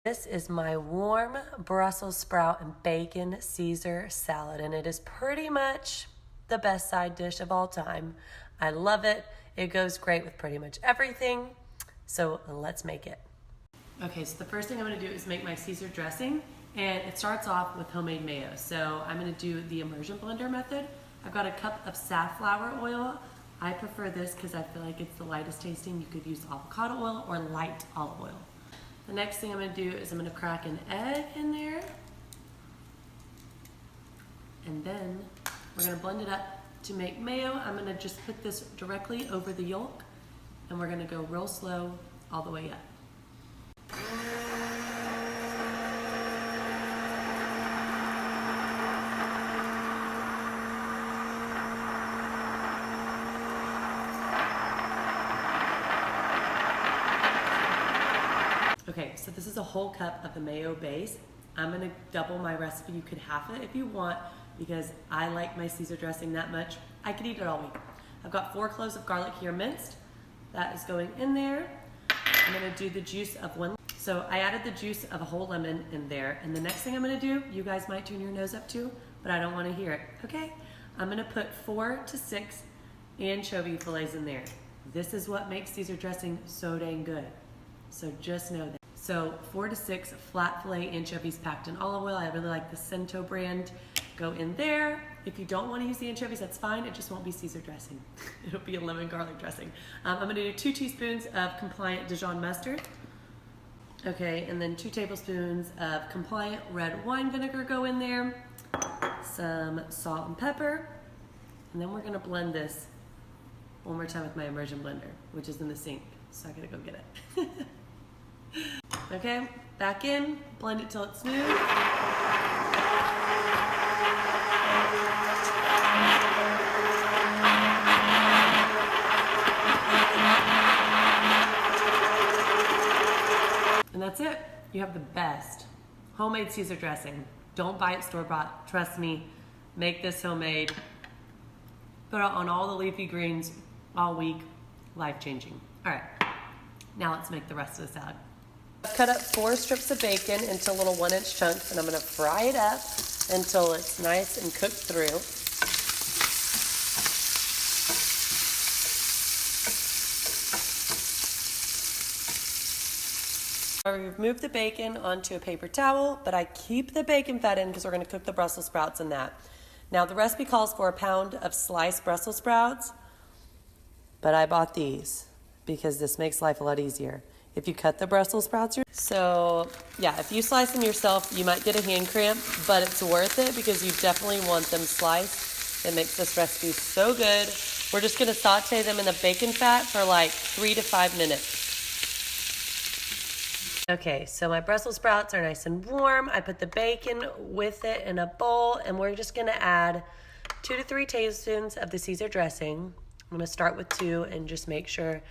This is my warm Brussels sprout and bacon Caesar salad, and it is pretty much the best side dish of all time. I love it. It goes great with pretty much everything. So let's make it. Okay, so the first thing I'm gonna do is make my Caesar dressing, and it starts off with homemade mayo. So I'm gonna do the immersion blender method. I've got a cup of safflower oil. I prefer this because I feel like it's the lightest tasting. You could use avocado oil or light olive oil. The next thing I'm gonna do is I'm gonna crack an egg in there. And then we're gonna blend it up to make mayo. I'm gonna just put this directly over the yolk, and we're gonna go real slow all the way up. Okay, so this is a whole cup of the mayo base. I'm gonna double my recipe. You could half it if you want, because I like my Caesar dressing that much. I could eat it all week. I've got 4 cloves of garlic here minced. That is going in there. I'm gonna do the juice of 1. So I added the juice of a whole lemon in there. And the next thing I'm gonna do, you guys might turn your nose up to, but I don't wanna hear it, okay? I'm gonna put 4 to 6 anchovy fillets in there. This is what makes Caesar dressing so dang good. So just know that. So 4 to 6 flat fillet anchovies packed in olive oil. I really like the Cento brand. Go in there. If you don't want to use the anchovies, that's fine. It just won't be Caesar dressing. It'll be a lemon garlic dressing. I'm gonna do 2 teaspoons of compliant Dijon mustard. Okay, and then 2 tablespoons of compliant red wine vinegar go in there. Some salt and pepper. And then we're gonna blend this one more time with my immersion blender, which is in the sink. So I gotta go get it. Okay, back in, blend it till it's smooth. And that's it. You have the best homemade Caesar dressing. Don't buy it store-bought. Trust me, make this homemade. Put it on all the leafy greens all week. Life-changing. All right, now let's make the rest of the salad. I've cut up 4 strips of bacon into little 1-inch chunks, and I'm gonna fry it up until it's nice and cooked through. I remove the bacon onto a paper towel, but I keep the bacon fat in because we're gonna cook the Brussels sprouts in that. Now the recipe calls for a pound of sliced Brussels sprouts, but I bought these because this makes life a lot easier. If you cut the Brussels sprouts, so yeah, if you slice them yourself, you might get a hand cramp, but it's worth it because you definitely want them sliced. It makes this recipe so good. We're just gonna saute them in the bacon fat for like 3 to 5 minutes. Okay, so my Brussels sprouts are nice and warm. I put the bacon with it in a bowl, and we're just gonna add 2 to 3 tablespoons of the Caesar dressing. I'm gonna start with 2 and just make sure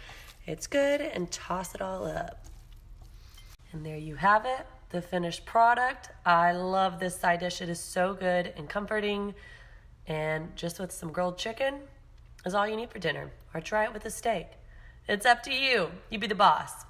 it's good and toss it all up. And there you have it, the finished product. I love this side dish. It is so good and comforting, and just with some grilled chicken is all you need for dinner, or try it with a steak. It's up to you. You be the boss.